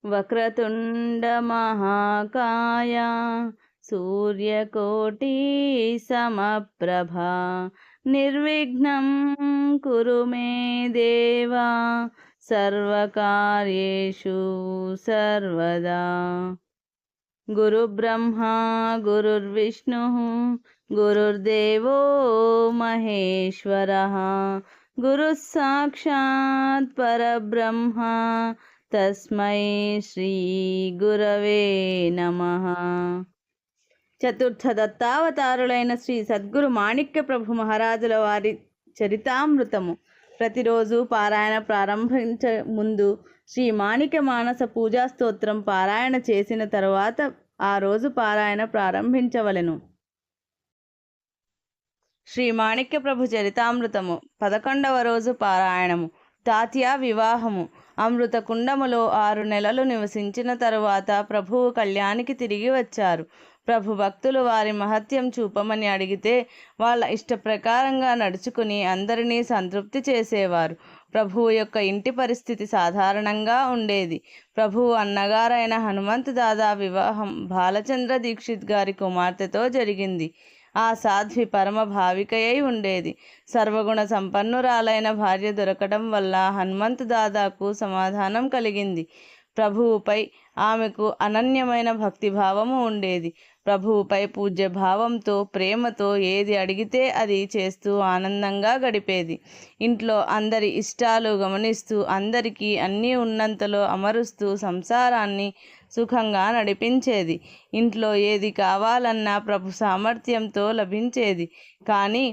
వక్రతుండ మహాకాయ సూర్యకోటి సమప్రభా నిర్విఘ్నం కురు మే దేవా సర్వకార్యేషు సర్వదా. గురుబ్రహ్మా గురుర్విష్ణుః గురుర్దేవో మహేశ్వరః గురుః సాక్షాత్ పరబ్రహ్మ తస్మై శ్రీ గురవే నమః. చతుర్థ దత్తావతారులైన శ్రీ సద్గురు మాణిక్య ప్రభు మహారాజుల వారి చరితామృతము ప్రతిరోజు పారాయణ ప్రారంభించే ముందు శ్రీ మాణిక్య మానస పూజా స్తోత్రం పారాయణ చేసిన తరువాత ఆ రోజు పారాయణ ప్రారంభించవలెను. శ్రీ మాణిక్య ప్రభు చరితామృతము 11వ రోజు పారాయణము. తాత్యా వివాహము. అమృత కుండములో 6 నెలలు నివసించిన తరువాత ప్రభువు కళ్యాణికి తిరిగి వచ్చారు. ప్రభు భక్తులు వారి మహత్యం చూపమని అడిగితే వాళ్ళ ఇష్ట ప్రకారంగా నడుచుకుని అందరినీ సంతృప్తి చేసేవారు. ప్రభువు యొక్క ఇంటి పరిస్థితి సాధారణంగా ఉండేది. ప్రభువు అన్నగారైన హనుమంత్ దాదా వివాహం బాలచంద్ర దీక్షిత్ గారి కుమార్తెతో జరిగింది. ఆ సాధ్వి పరమ భావికయై ఉండేది. సర్వగుణ సంపన్నురాలైన భార్య దొరకడం వల్ల హనుమంత్ దాదాకు సమాధానం కలిగింది. ప్రభువుపై ఆమెకు అనన్యమైన భక్తిభావము ఉండేది. ప్రభువుపై పూజ్య భావంతో ప్రేమతో ఏది అడిగితే అది చేస్తూ ఆనందంగా గడిపేది. ఇంట్లో అందరి ఇష్టాలు గమనిస్తూ అందరికీ అన్నీ ఉన్నంతలో అమరుస్తూ సంసారాన్ని సుఖంగా నడిపించేది. ఇంట్లో ఏది కావాలన్నా ప్రభు సామర్థ్యంతో లభించేది. కానీ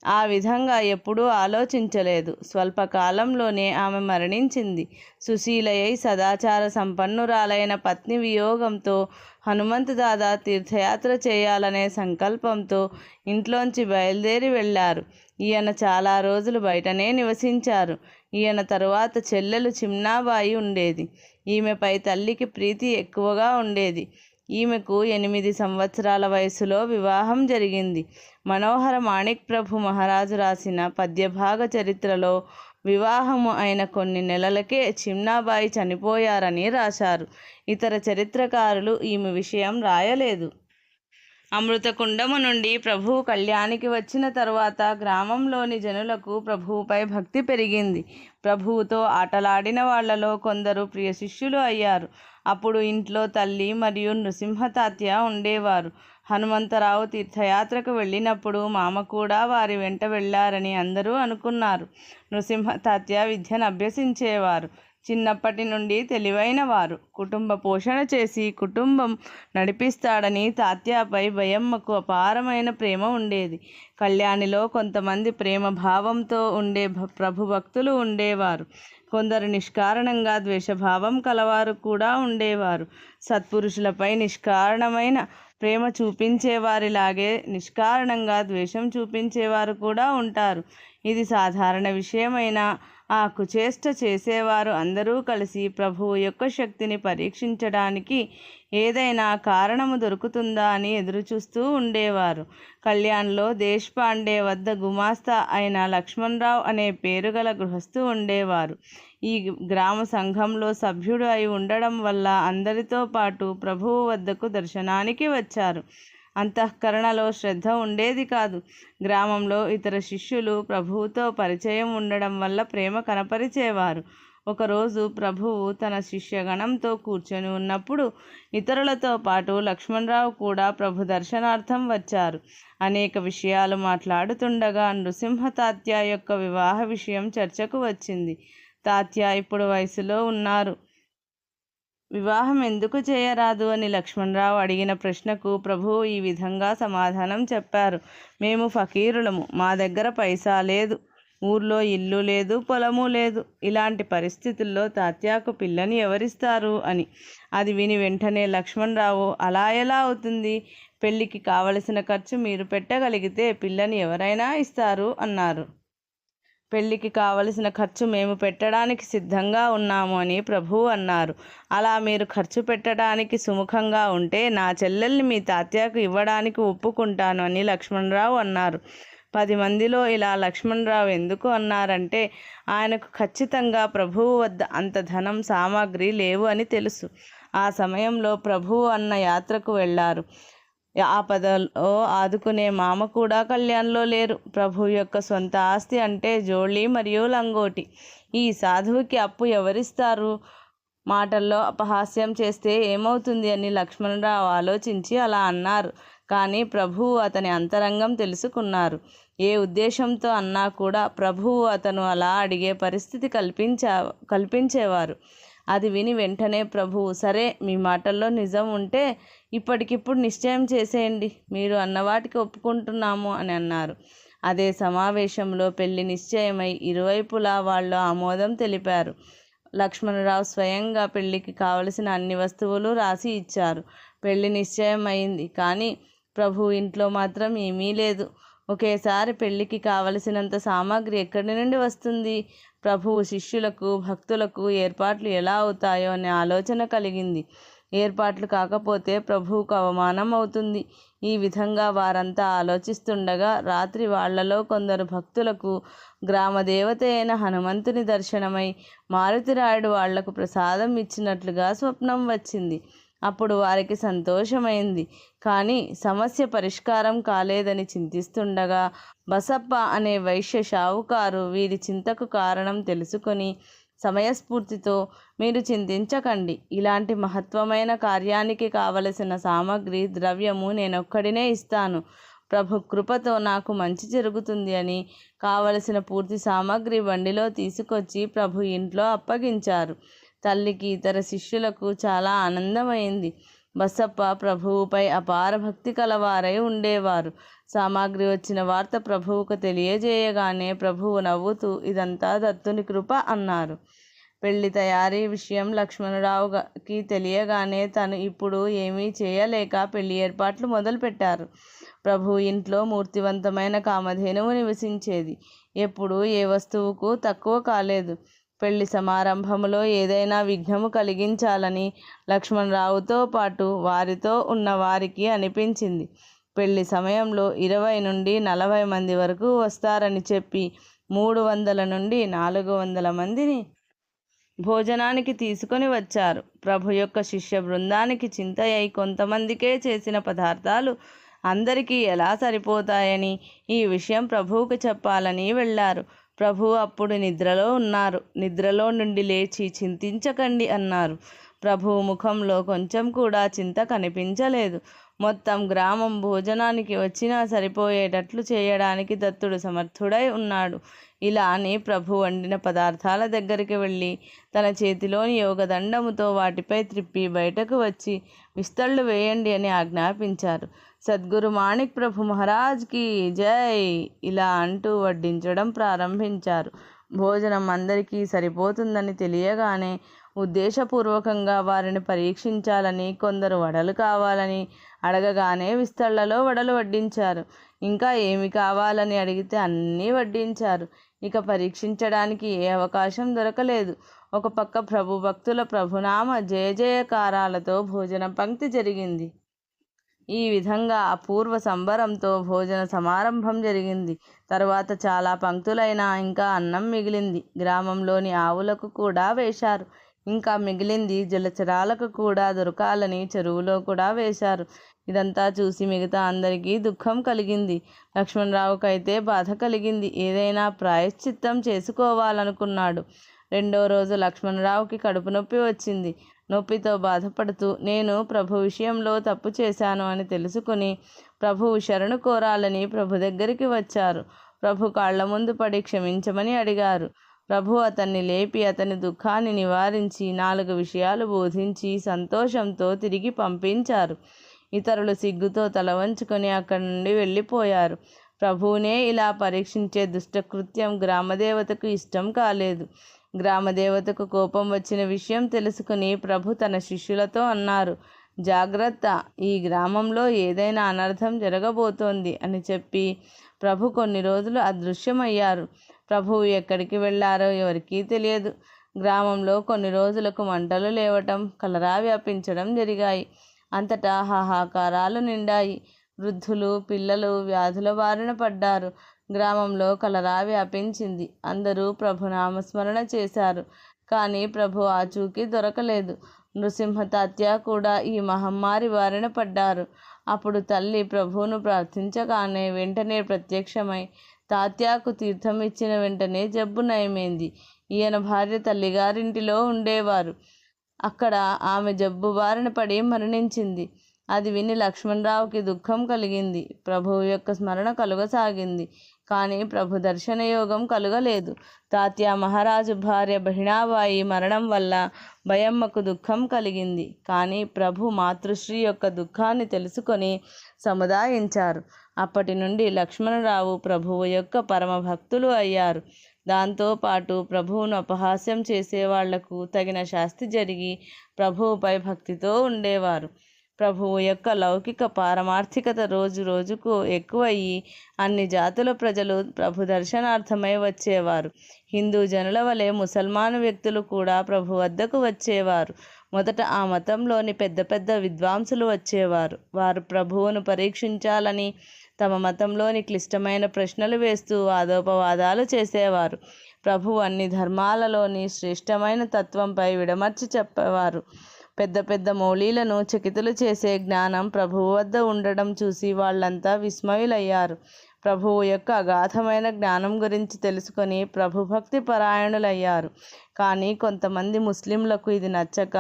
ఆ విధంగా ఎప్పుడూ ఆలోచించలేదు. స్వల్పకాలంలోనే ఆమె మరణించింది. సుశీలయై సదాచార సంపన్నురాలైన పత్ని వియోగంతో హనుమంత్ దాదా తీర్థయాత్ర చేయాలనే సంకల్పంతో ఇంట్లోంచి బయలుదేరి వెళ్ళారు. ఈయన చాలా రోజులు బయటనే నివసించారు. ఈయన తరువాత చెల్లెలు చిమ్నాబాయి ఉండేది. ఈమెపై తల్లికి ప్రీతి ఎక్కువగా ఉండేది. ఈమెకు 8 సంవత్సరాల వయసులో వివాహం జరిగింది. మనోహర మాణిక్ ప్రభు మహారాజు రాసిన పద్యభాగ చరిత్రలో వివాహము అయిన కొన్ని నెలలకే చిమ్నాబాయి చనిపోయారని రాశారు. ఇతర చరిత్రకారులు ఈమె విషయం రాయలేదు. అమృతకుండము నుండి ప్రభువు కళ్యాణికి వచ్చిన తరువాత గ్రామంలోని జనులకు ప్రభువుపై భక్తి పెరిగింది. ప్రభువుతో ఆటలాడిన వాళ్లలో కొందరు ప్రియ శిష్యులు అయ్యారు. అప్పుడు ఇంట్లో తల్లి మరియు నృసింహతాత్య ఉండేవారు. హనుమంతరావు తీర్థయాత్రకు వెళ్ళినప్పుడు మామ కూడా వారి వెంట వెళ్ళారని అందరూ అనుకున్నారు. నృసింహతాత్య విద్యను అభ్యసించేవారు. చిన్నప్పటి నుండి తెలివైన వారు. కుటుంబ పోషణ చేసి కుటుంబం నడిపిస్తాడని తాత్యాపై భయమ్మకు అపారమైన ప్రేమ ఉండేది. కళ్యాణిలో కొంతమంది ప్రేమ భావంతో ఉండే ప్రభు భక్తులు ఉండేవారు. కొందరు నిష్కారణంగా ద్వేషభావం కలవారు కూడా ఉండేవారు. సత్పురుషులపై నిష్కారణమైన ప్రేమ చూపించేవారిలాగే నిష్కారణంగా ద్వేషం చూపించేవారు కూడా ఉంటారు. ఇది సాధారణ విషయమైన ఆ కుచేష్ట చేసేవారు అందరూ కలిసి ప్రభువు యొక్క శక్తిని పరీక్షించడానికి ఏదైనా కారణము దొరుకుతుందా అని ఎదురుచూస్తూ ఉండేవారు. కళ్యాణ్లో దేశ్పాండే వద్ద గుమాస్తా అయిన లక్ష్మణరావు అనే పేరుగల గృహస్థు ఉండేవారు. ఈ గ్రామ సంఘంలో సభ్యుడు అయి ఉండడం వల్ల అందరితో పాటు ప్రభువు వద్దకు దర్శనానికి వచ్చారు. అంతఃకరణలో శ్రద్ధ ఉండేది కాదు. గ్రామంలో ఇతర శిష్యులు ప్రభువుతో పరిచయం ఉండడం వల్ల ప్రేమ కనపరిచేవారు. ఒకరోజు ప్రభువు తన శిష్యగణంతో కూర్చొని ఉన్నప్పుడు ఇతరులతో పాటు లక్ష్మణరావు కూడా ప్రభు దర్శనార్థం వచ్చారు. అనేక విషయాలు మాట్లాడుతుండగా నృసింహతాత్య యొక్క వివాహ విషయం చర్చకు వచ్చింది. తాత్య ఇప్పుడు వయసులో ఉన్నారు. వివాహం ఎందుకు చేయరాదు అని లక్ష్మణరావు అడిగిన ప్రశ్నకు ప్రభువు ఈ విధంగా సమాధానం చెప్పారు. మేము ఫకీరులము. మా దగ్గర పైసా లేదు. ఊర్లో ఇల్లు లేదు, పొలము లేదు. ఇలాంటి పరిస్థితుల్లో తాత్యాకు పిల్లని ఎవరిస్తారు అని. అది విని వెంటనే లక్ష్మణరావు అలా ఎలా అవుతుంది? పెళ్లికి కావలసిన ఖర్చు మీరు పెట్టగలిగితే పిల్లని ఎవరైనా ఇస్తారు అన్నారు. పెళ్లికి కావలసిన ఖర్చు మేము పెట్టడానికి సిద్ధంగా ఉన్నాము అని ప్రభువు అన్నారు. అలా మీరు ఖర్చు పెట్టడానికి సుముఖంగా ఉంటే నా చెల్లెల్ని మీ తాత్యాకు ఇవ్వడానికి ఒప్పుకుంటాను అని లక్ష్మణరావు అన్నారు. 10 మందిలో ఇలా లక్ష్మణరావు ఎందుకు అన్నారంటే ఆయనకు ఖచ్చితంగా ప్రభువు వద్ద అంత ధనం సామాగ్రి లేవు అని తెలుసు. ఆ సమయంలో ప్రభువు అన్న యాత్రకు వెళ్ళారు. ఆపదలో ఆదుకునే మామ కూడా కళ్యాణ్లో లేరు. ప్రభు యొక్క సొంత ఆస్తి అంటే జోళి మరియు లంగోటి. ఈ సాధువుకి అప్పు ఎవరిస్తారు? మాటల్లో అపహాస్యం చేస్తే ఏమవుతుంది అని లక్ష్మణరావు ఆలోచించి అలా అన్నారు. కానీ ప్రభువు అతని అంతరంగం తెలుసుకున్నారు. ఏ ఉద్దేశంతో అన్నా కూడా ప్రభువు అతను అలా అడిగే పరిస్థితి కల్పించేవారు. అది విని వెంటనే ప్రభువు, సరే, మీ మాటల్లో నిజం ఉంటే ఇప్పటికిప్పుడు నిశ్చయం చేసేయండి, మీరు అన్నవాటికి ఒప్పుకుంటున్నాము అని అన్నారు. అదే సమావేశంలో పెళ్లి నిశ్చయమై ఇరువైపులా వాళ్ళు ఆమోదం తెలిపారు. లక్ష్మణరావు స్వయంగా పెళ్లికి కావలసిన అన్ని వస్తువులు రాసి ఇచ్చారు. పెళ్లి నిశ్చయం అయింది. కానీ ప్రభు ఇంట్లో మాత్రం ఏమీ లేదు. ఒకేసారి పెళ్లికి కావలసినంత సామాగ్రి ఎక్కడి నుండి వస్తుంది? ప్రభువు శిష్యులకు, భక్తులకు ఏర్పాట్లు ఎలా అవుతాయో అనే ఆలోచన కలిగింది. ఏర్పాట్లు కాకపోతే ప్రభువుకు అవమానం అవుతుంది. ఈ విధంగా వారంతా ఆలోచిస్తుండగా రాత్రి వాళ్లలో కొందరు భక్తులకు గ్రామదేవత అయిన హనుమంతుని దర్శనమై మారుతిరాయుడు వాళ్లకు ప్రసాదం ఇచ్చినట్లుగా స్వప్నం వచ్చింది. అప్పుడు వారికి సంతోషమైంది. కానీ సమస్య పరిష్కారం కాలేదని చింతిస్తుండగా బసప్ప అనే వైశ్య షావుకారు వీరి చింతకు కారణం తెలుసుకొని సమయస్ఫూర్తితో, మీరు చింతించకండి, ఇలాంటి మహత్వమైన కార్యానికి కావలసిన సామాగ్రి ద్రవ్యము నేనొక్కడినే ఇస్తాను, ప్రభు కృపతో నాకు మంచి జరుగుతుంది అని కావలసిన పూర్తి సామాగ్రి బండిలో తీసుకొచ్చి ప్రభు ఇంట్లో అప్పగించారు. తల్లికి, ఇతర శిష్యులకు చాలా ఆనందమైంది. బసప్ప ప్రభువుపై అపార భక్తి కలవారై ఉండేవారు. సామాగ్రి వచ్చిన వార్త ప్రభువుకు తెలియజేయగానే ప్రభువు నవ్వుతూ, ఇదంతా దత్తుని కృప అన్నారు. పెళ్లి తయారీ విషయం లక్ష్మణరావుకి తెలియగానే తను ఇప్పుడు ఏమీ చేయలేక పెళ్లి ఏర్పాట్లు మొదలుపెట్టారు. ప్రభు ఇంట్లో మూర్తివంతమైన కామధేనువు నివసించేది. ఎప్పుడూ ఏ వస్తువుకు తక్కువ కాలేదు. పెళ్లి సమారంభంలో ఏదైనా విఘ్నము కలిగించాలని లక్ష్మణరావుతో పాటు వారితో ఉన్న వారికి అనిపించింది. పెళ్లి సమయంలో 20 నుండి 40 మంది వరకు వస్తారని చెప్పి 300 నుండి 400 మందిని భోజనానికి తీసుకొని వచ్చారు. ప్రభు యొక్క శిష్య బృందానికి చింత అయి కొంతమందికే చేసిన పదార్థాలు అందరికీ ఎలా సరిపోతాయని ఈ విషయం ప్రభువుకు చెప్పాలని వెళ్ళారు. ప్రభు అప్పుడు నిద్రలో ఉన్నారు. నిద్రలో నుండి లేచి, చింతించకండి అన్నారు. ప్రభువు ముఖంలో కొంచెం కూడా చింత కనిపించలేదు. మొత్తం గ్రామం భోజనానికి వచ్చినా సరిపోయేటట్లు చేయడానికి దత్తుడు సమర్థుడై ఉన్నాడు. ఇలా అని ప్రభు వండిన పదార్థాల దగ్గరికి వెళ్ళి తన చేతిలోని యోగదండముతో వాటిపై త్రిప్పి బయటకు వచ్చి విస్తళ్ళు వేయండి అని ఆజ్ఞాపించారు. సద్గురు మాణిక్ ప్రభు మహారాజ్కి జై ఇలా అంటూ వడ్డించడం ప్రారంభించారు. భోజనం అందరికీ సరిపోతుందని తెలియగానే ఉద్దేశపూర్వకంగా వారిని పరీక్షించాలని కొందరు వడలు కావాలని అడగగానే విస్తళ్లలో వడలు వడ్డించారు. ఇంకా ఏమి కావాలని అడిగితే అన్నీ వడ్డించారు. ఇక పరీక్షించడానికి ఏ అవకాశం దొరకలేదు. ఒక పక్క ప్రభు భక్తుల ప్రభునామ జయ జయకారాలతో భోజన పంక్తి జరిగింది. ఈ విధంగా అపూర్వ సంబరంతో భోజన సమారంభం జరిగింది. తరువాత చాలా పంక్తులైనా ఇంకా అన్నం మిగిలింది. గ్రామంలోని ఆవులకు కూడా వేశారు. ఇంకా మిగిలింది జలచరాలకు కూడా దొరకాలని చెరువులో కూడా వేశారు. ఇదంతా చూసి మిగతా అందరికీ దుఃఖం కలిగింది. లక్ష్మణరావుకైతే బాధ కలిగింది. ఏదైనా ప్రాయశ్చిత్తం చేసుకోవాలనుకున్నాడు. రెండో రోజు లక్ష్మణరావుకి కడుపు నొప్పి వచ్చింది. నొప్పితో బాధపడుతూ నేను ప్రభు విషయంలో తప్పు చేశాను అని తెలుసుకుని ప్రభువు శరణు కోరాలని ప్రభు దగ్గరికి వచ్చారు. ప్రభు కాళ్ల ముందు పడి క్షమించమని అడిగారు. ప్రభు అతన్ని లేపి అతని దుఃఖాన్ని నివారించి 4 విషయాలు బోధించి సంతోషంతో తిరిగి పంపించారు. ఇతరులు సిగ్గుతో తల వంచుకొని అక్కడి నుండి వెళ్ళిపోయారు. ప్రభువునే ఇలా పరీక్షించే దుష్టకృత్యం గ్రామదేవతకు ఇష్టం కాలేదు. గ్రామదేవతకు కోపం వచ్చిన విషయం తెలుసుకుని ప్రభు తన శిష్యులతో అన్నారు, జాగ్రత్త, ఈ గ్రామంలో ఏదైనా అనర్థం జరగబోతోంది అని చెప్పి ప్రభు కొన్ని రోజులు అదృశ్యమయ్యారు. ప్రభువు ఎక్కడికి వెళ్ళారో ఎవరికీ తెలియదు. గ్రామంలో కొన్ని రోజులకు మంటలు లేవటం, కలరా వ్యాపించడం జరిగాయి. అంతటా హాహాకారాలు నిండాయి. వృద్ధులు, పిల్లలు వ్యాధుల బారిన పడ్డారు. గ్రామంలో కలరా వ్యాపించింది. అందరూ ప్రభు నామస్మరణ చేశారు. కానీ ప్రభు ఆచూకీ దొరకలేదు. నృసింహ తాత్య కూడా ఈ మహమ్మారి బారిన పడ్డారు. అప్పుడు తల్లి ప్రభువును ప్రార్థించగానే వెంటనే ప్రత్యక్షమై తాత్యాకు తీర్థం ఇచ్చిన వెంటనే జబ్బు నయమైంది. ఈయన భార్య తల్లిగారింటిలో ఉండేవారు. అక్కడ ఆమె జబ్బు బారిన పడి మరణించింది. అది విని లక్ష్మణరావుకి దుఃఖం కలిగింది. ప్రభువు యొక్క స్మరణ కలుగసాగింది. కానీ ప్రభు దర్శనయోగం కలుగలేదు. తాత్యా మహారాజు భార్య బహిణాబాయి మరణం వల్ల భయమ్మకు దుఃఖం కలిగింది. కానీ ప్రభు మాతృశ్రీ యొక్క దుఃఖాన్ని తెలుసుకొని సముదాయించారు. అప్పటి నుండి లక్ష్మణరావు ప్రభువు యొక్క పరమ భక్తులు అయ్యారు. దాంతోపాటు ప్రభువును అపహాస్యం చేసేవాళ్లకు తగిన శాస్తి జరిగి ప్రభువుపై భక్తితో ఉండేవారు. ప్రభువు యొక్క లౌకిక పారమార్థికత రోజు రోజుకు ఎక్కువయ్యి అన్ని జాతుల ప్రజలు ప్రభు దర్శనార్థమై వచ్చేవారు. హిందూ జనుల వలె ముసల్మాను వ్యక్తులు కూడా ప్రభు వద్దకు వచ్చేవారు. మొదట ఆ మతంలోని పెద్ద పెద్ద విద్వాంసులు వచ్చేవారు. వారు ప్రభువును పరీక్షించాలని తమ మతంలోని క్లిష్టమైన ప్రశ్నలు వేస్తూ వాదోపవాదాలు చేసేవారు. ప్రభువు అన్ని ధర్మాలలోని శ్రేష్టమైన తత్వంపై విడమర్చి చెప్పేవారు. పెద్ద పెద్ద మౌలీలను చకితులు చేసే జ్ఞానం ప్రభువు వద్ద ఉండడం చూసి వాళ్ళంతా విస్మయులయ్యారు. ప్రభువు యొక్క అగాధమైన జ్ఞానం గురించి తెలుసుకొని ప్రభుభక్తి పరాయణులయ్యారు. కానీ కొంతమంది ముస్లింలకు ఇది నచ్చక,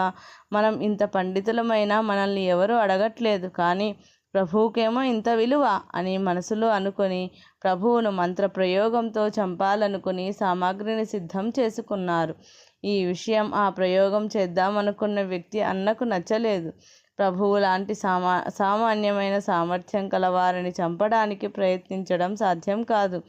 మనం ఇంత పండితులమైనా మనల్ని ఎవరూ అడగట్లేదు, కానీ ప్రభువుకేమో ఇంత విలువ అని మనసులో అనుకొని ప్రభువును మంత్రప్రయోగంతో చంపాలనుకుని సామాగ్రిని సిద్ధం చేసుకున్నారు. ఈ విషయం ఆ ప్రయోగం చేద్దామనుకున్న వ్యక్తి అన్నకు నచ్చలేదు. ప్రభువు లాంటి సామాన్యమైన సామర్థ్యం కలవారిని చంపడానికి ప్రయత్నించడం సాధ్యం కాదు.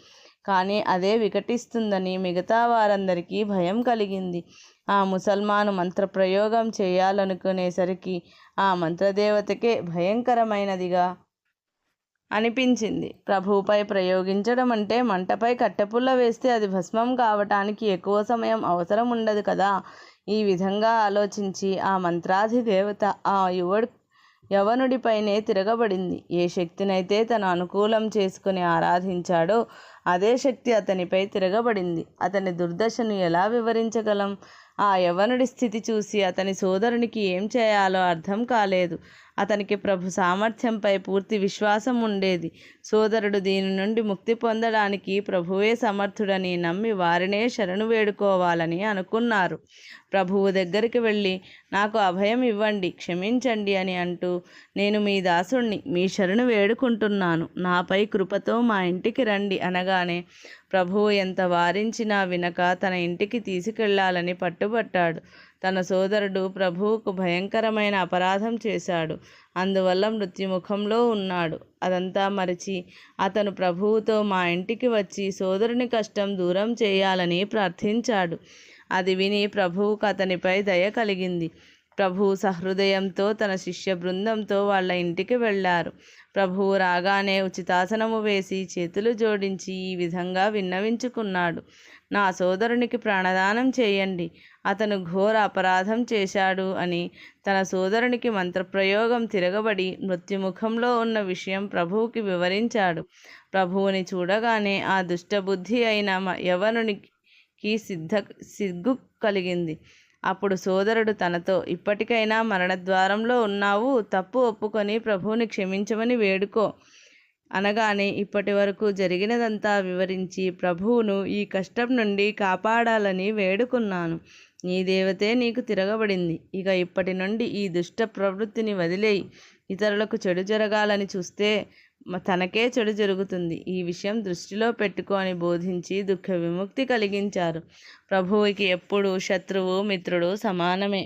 కానీ అదే వికటిస్తుందని మిగతా వారందరికీ భయం కలిగింది. ఆ ముసల్మాను మంత్రప్రయోగం చేయాలనుకునేసరికి ఆ మంత్రదేవతకే భయంకరమైనదిగా అనిపించింది. ప్రభువుపై ప్రయోగించడం అంటే మంటపై కట్టెపుల్ల వేస్తే అది భస్మం కావటానికి ఎక్కువ సమయం అవసరం ఉండదు కదా. ఈ విధంగా ఆలోచించి ఆ మంత్రాధిదేవత ఆ యవనుడిపైనే తిరగబడింది. ఏ శక్తినైతే తను అనుకూలం చేసుకుని ఆరాధించాడో అదే శక్తి అతనిపై తిరగబడింది. అతని దుర్దశను ఎలా వివరించగలం? ఆ యవనుడి స్థితి చూసి అతని సోదరునికి ఏం చేయాలో అర్థం కాలేదు. అతనికి ప్రభు సామర్థ్యంపై పూర్తి విశ్వాసం ఉండేది. సోదరుడు దీని నుండి ముక్తి పొందడానికి ప్రభువే సమర్థుడని నమ్మి వారినే శరణు వేడుకోవాలని అనుకున్నారు. ప్రభువు దగ్గరికి వెళ్ళి, నాకు అభయం ఇవ్వండి, క్షమించండి అని అంటూ, నేను మీ దాసుణ్ణి, మీ శరణు వేడుకుంటున్నాను, నాపై కృపతో మా ఇంటికి రండి అనగానే ప్రభువు ఎంత వారించినా వినక తన ఇంటికి తీసుకెళ్లాలని పట్టుబట్టాడు. తన సోదరుడు ప్రభువుకు భయంకరమైన అపరాధం చేశాడు. అందువల్ల మృత్యుముఖంలో ఉన్నాడు. అదంతా మరచి అతను ప్రభువుతో మా ఇంటికి వచ్చి సోదరుని కష్టం దూరం చేయాలని ప్రార్థించాడు. అది విని ప్రభువుకు అతనిపై దయ కలిగింది. ప్రభువు సహృదయంతో తన శిష్య బృందంతో వాళ్ళ ఇంటికి వెళ్ళారు. ప్రభువు రాగానే ఉచితాసనము వేసి చేతులు జోడించి ఈ విధంగా విన్నవించుకున్నాడు, నా సోదరునికి ప్రాణదానం చేయండి, అతను ఘోర అపరాధం చేశాడు అని. తన సోదరునికి మంత్రప్రయోగం తిరగబడి మృత్యుముఖంలో ఉన్న విషయం ప్రభువుకి వివరించాడు. ప్రభువుని చూడగానే ఆ దుష్టబుద్ధి అయిన యవనునికి సిగ్గు కలిగింది. అప్పుడు సోదరుడు తనతో, ఇప్పటికైనా మరణద్వారంలో ఉన్నావు, తప్పు ఒప్పుకొని ప్రభువుని క్షమించమని వేడుకో అనగానే ఇప్పటి వరకు జరిగినదంతా వివరించి ప్రభువును ఈ కష్టం నుండి కాపాడాలని వేడుకున్నాను. నీ దేవతే నీకు తిరగబడింది. ఇక ఇప్పటి నుండి ఈ దుష్ట ప్రవృత్తిని వదిలేయి. ఇతరులకు చెడు జరగాలని చూస్తే తనకే చెడు జరుగుతుంది. ఈ విషయం దృష్టిలో పెట్టుకొని బోధించి దుఃఖ విముక్తి కలిగించారు. ప్రభువుకి ఎప్పుడు శత్రువు మిత్రుడు సమానమే.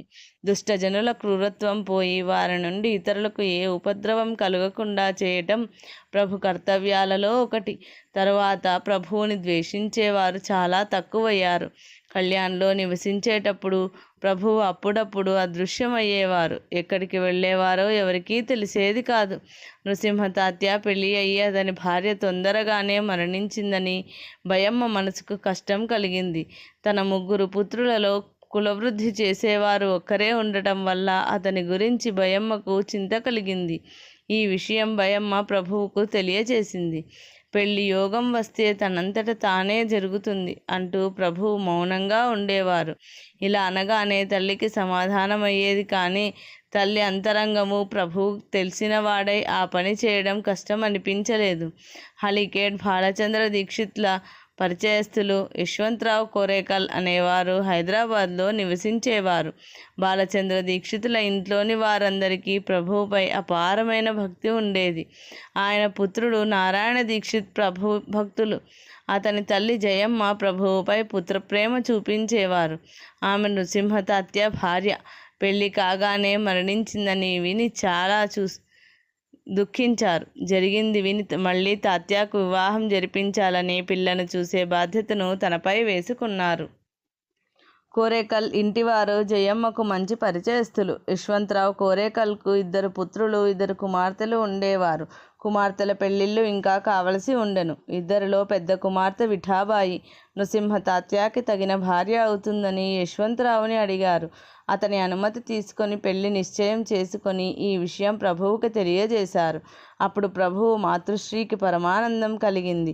దుష్టజనుల క్రూరత్వం పోయి వారి నుండి ఇతరులకు ఏ ఉపద్రవం కలగకుండా చేయటం ప్రభు కర్తవ్యాలలో ఒకటి. తరువాత ప్రభువుని ద్వేషించేవారు చాలా తక్కువయ్యారు. కళ్యాణ్లో నివసించేటప్పుడు ప్రభువు అప్పుడప్పుడు అదృశ్యమయ్యేవారు. ఎక్కడికి వెళ్ళేవారో ఎవరికీ తెలిసేది కాదు. నృసింహ తాత్య పెళ్ళి అయ్యి అతని భార్య తొందరగానే మరణించిందని భయమ్మ మనసుకు కష్టం కలిగింది. తన 3 పుత్రులలో కులవృద్ధి చేసేవారు ఒక్కరే ఉండటం వల్ల అతని గురించి భయమ్మకు చింత కలిగింది. ఈ విషయం భయమ్మ ప్రభువుకు తెలియజేసింది. పెళ్లి యోగం వస్తే తనంతట తానే జరుగుతుంది అంటూ ప్రభువు మౌనంగా ఉండేవారు. ఇలా అనగానే తల్లికి సమాధానమయ్యేది కానీ తల్లి అంతరంగము ప్రభువు తెలిసిన వాడై ఆ పని చేయడం కష్టం అనిపించలేదు. హలికేట్ బాలచంద్ర దీక్షిత్ల పరిచయస్తులు యశ్వంతరావు కోరేకల్ అనేవారు హైదరాబాద్లో నివసించేవారు. బాలచంద్ర దీక్షితుల ఇంట్లోని వారందరికీ ప్రభువుపై అపారమైన భక్తి ఉండేది. ఆయన పుత్రుడు నారాయణ దీక్షిత్ ప్రభు భక్తులు. అతని తల్లి జయమ్మ ప్రభువుపై పుత్రప్రేమ చూపించేవారు. ఆమె నృసింహతాత్య భార్య. పెళ్లి కాగానే మరణించిందని విని చాలా దుఃఖించారు. జరిగింది విని మళ్ళీ తాత్యాకు వివాహం జరిపించాలని పిల్లను చూసే బాధ్యతను తనపై వేసుకున్నారు. కోరేకల్ ఇంటివారు జయమ్మకు మంచి పరిచయస్తులు. యశ్వంతరావు కోరేకల్కు 2 పుత్రులు 2 కుమార్తెలు ఉండేవారు. కుమార్తెల పెళ్లిళ్ళు ఇంకా కావలసి ఉండెను. 2లో పెద్ద కుమార్తె విఠాబాయి నృసింహ తాత్యాకి తగిన భార్య అవుతుందని యశ్వంతరావుని అడిగారు. అతని అనుమతి తీసుకొని పెళ్లి నిశ్చయం చేసుకొని ఈ విషయం ప్రభువుకి తెలియజేశారు. అప్పుడు ప్రభువు మాతృశ్రీకి పరమానందం కలిగింది.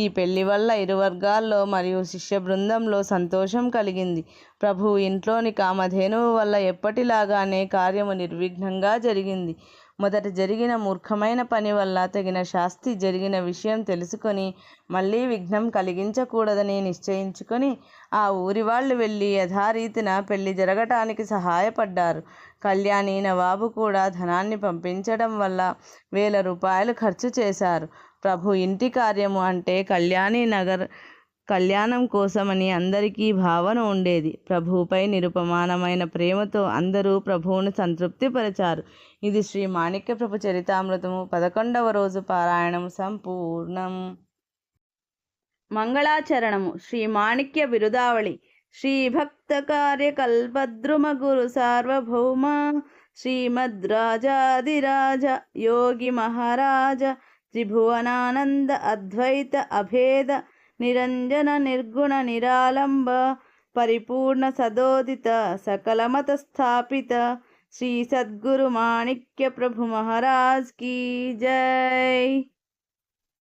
ఈ పెళ్లి వల్ల ఇరు వర్గాల్లో మరియు శిష్య బృందంలో సంతోషం కలిగింది. ప్రభువు ఇంట్లోని కామధేనువు వల్ల ఎప్పటిలాగానే కార్యము నిర్విఘ్నంగా జరిగింది. మొదట జరిగిన మూర్ఖమైన పని వల్ల తగిన శాస్తి జరిగిన విషయం తెలుసుకొని మళ్ళీ విఘ్నం కలిగించకూడదని నిశ్చయించుకొని ఆ ఊరి వాళ్ళు వెళ్ళి యథారీతిన పెళ్లి జరగటానికి సహాయపడ్డారు. కళ్యాణి నవాబు కూడా ధనాన్ని పంపించడం వల్ల 1000 రూపాయలు ఖర్చు చేశారు. ప్రభు ఇంటి కార్యము అంటే కళ్యాణం కోసమని అందరికీ భావన ఉండేది. ప్రభువుపై నిరుపమానమైన ప్రేమతో అందరూ ప్రభువును సంతృప్తిపరిచారు. ఇది శ్రీ మాణిక్య ప్రభు చరితామృతము 11వ రోజు పారాయణము సంపూర్ణం. మంగళాచరణము. శ్రీ మాణిక్య బిరుదావళి. శ్రీ భక్త కార్యకల్పద్రుమ గురు సార్వభౌమ శ్రీమద్రాజాదిరాజ యోగి మహారాజ త్రిభువనానంద అద్వైత అభేద నిరంజన నిర్గుణ నిరాలంబ పరిపూర్ణ సదోదిత సకలమత స్థాపిత శ్రీ సద్గురు మాణిక్య ప్రభు మహారాజ్ కీ జై.